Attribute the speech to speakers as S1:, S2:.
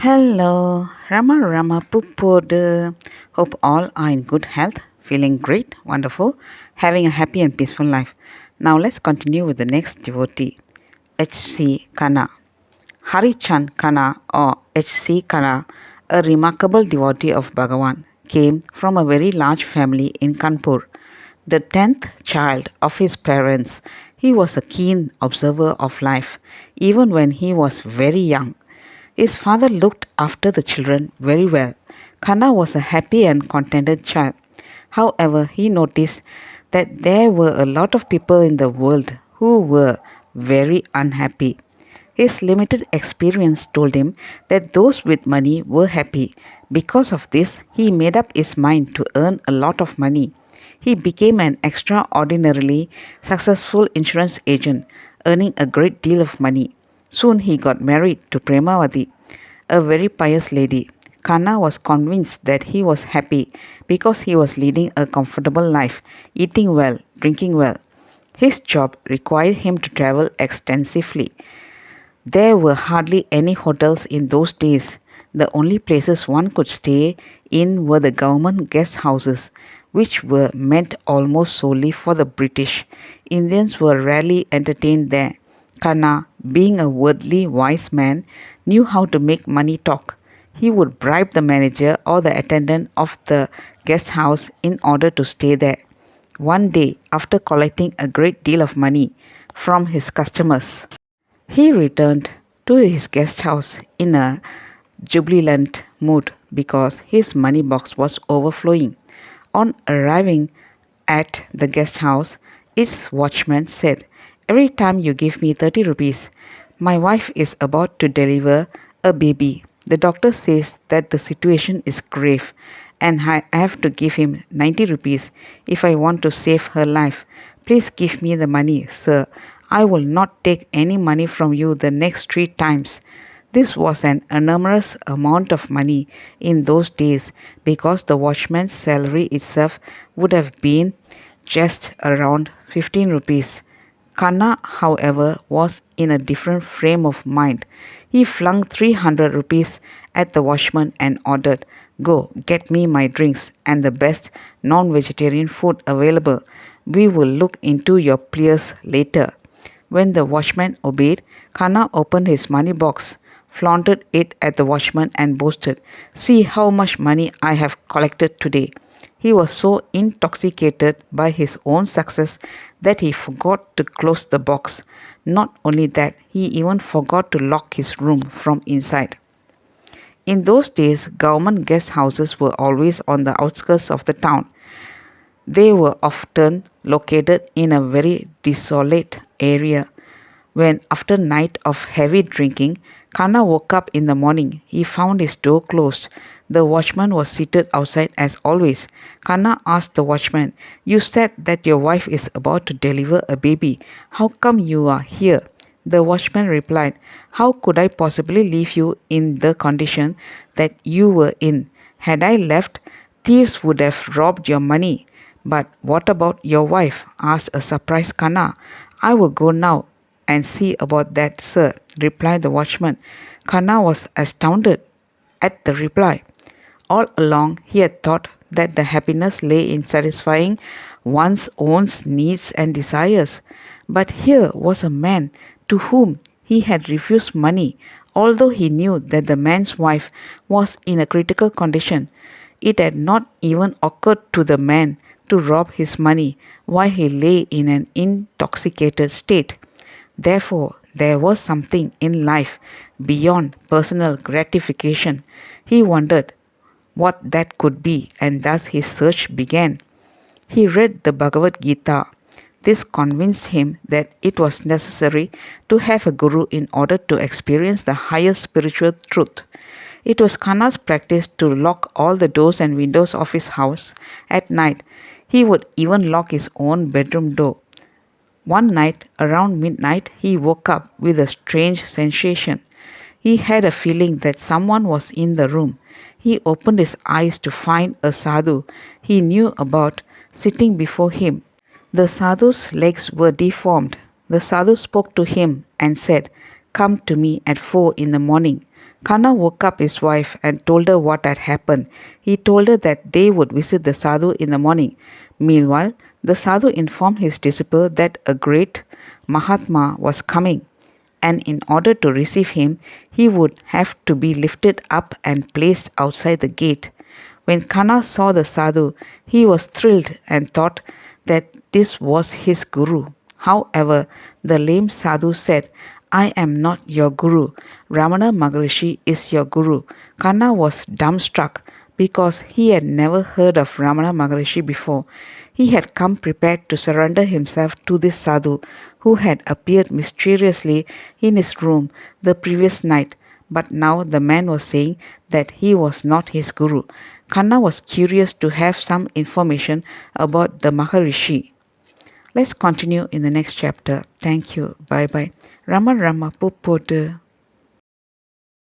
S1: Hello, Rama Pupodu. Hope all are in good health, feeling great, wonderful, having a happy and peaceful life. Now let's continue with the next devotee, H.C. Khanna. Hari Chand Khanna or H.C. Khanna, a remarkable devotee of Bhagavan, came from a very large family in Kanpur. The 10th child of his parents, he was a keen observer of life, even when he was very young. His father looked after the children very well. Khanna was a happy and contented child. However, he noticed that there were a lot of people in the world who were very unhappy. His limited experience told him that those with money were happy. Because of this, he made up his mind to earn a lot of money. He became an extraordinarily successful insurance agent, earning a great deal of money. Soon he got married to Premavati, a very pious lady. Khanna was convinced that he was happy because he was leading a comfortable life, eating well, drinking well. His job required him to travel extensively. There were hardly any hotels in those days. The only places one could stay in were the government guest houses, which were meant almost solely for the British. Indians were rarely entertained there. Khanna, being a worldly wise man, knew how to make money talk. He would bribe the manager or the attendant of the guest house in order to stay there. One day, after collecting a great deal of money from his customers, he returned to his guest house in a jubilant mood because his money box was overflowing. On arriving at the guest house, its watchman said, "Every time you give me 30 rupees, my wife is about to deliver a baby. The doctor says that the situation is grave and I have to give him 90 rupees if I want to save her life. Please give me the money, sir. I will not take any money from you the next 3 times." This was an enormous amount of money in those days because the watchman's salary itself would have been just around 15 rupees. Khanna, however, was in a different frame of mind. He flung 300 rupees at the watchman and ordered, "Go, get me my drinks and the best non-vegetarian food available. We will look into your pliers later." When the watchman obeyed, Khanna opened his money box, flaunted it at the watchman and boasted, "See how much money I have collected today." He was so intoxicated by his own success that he forgot to close the box. Not only that, he even forgot to lock his room from inside. In those days, government guest houses were always on the outskirts of the town. They were often located in a very desolate area. When, after a night of heavy drinking, Khanna woke up in the morning, he found his door closed. The watchman was seated outside as always. Khanna asked the watchman, "You said that your wife is about to deliver a baby. How come you are here?" The watchman replied, "How could I possibly leave you in the condition that you were in? Had I left, thieves would have robbed your money." "But what about your wife?" asked a surprised Khanna. "I will go now and see about that, sir," replied the watchman. Khanna was astounded at the reply. All along he had thought that the happiness lay in satisfying one's own needs and desires. But here was a man to whom he had refused money, although he knew that the man's wife was in a critical condition. It had not even occurred to the man to rob his money while he lay in an intoxicated state. Therefore, there was something in life beyond personal gratification. He wondered what that could be, and thus his search began. He read the Bhagavad Gita. This convinced him that it was necessary to have a guru in order to experience the higher spiritual truth. It was Khanna's practice to lock all the doors and windows of his house at night. He would even lock his own bedroom door. One night, around midnight, he woke up with a strange sensation. He had a feeling that someone was in the room. He opened his eyes to find a sadhu he knew about sitting before him. The sadhu's legs were deformed. The sadhu spoke to him and said, "Come to me at 4 in the morning." Khanna woke up his wife and told her what had happened. He told her that they would visit the sadhu in the morning. Meanwhile, the sadhu informed his disciple that a great Mahatma was coming, and in order to receive him, he would have to be lifted up and placed outside the gate. When Khanna saw the sadhu, he was thrilled and thought that this was his guru. However, the lame sadhu said, I am not your guru. Ramana Maharishi is your guru. Khanna was dumbstruck because he had never heard of Ramana Maharishi before. He had come prepared to surrender himself to this sadhu who had appeared mysteriously in his room the previous night. But now the man was saying that he was not his guru. Khanna was curious to have some information about the Maharishi. Let's continue in the next chapter. Thank you. Bye bye. Rama Rama Pupodu.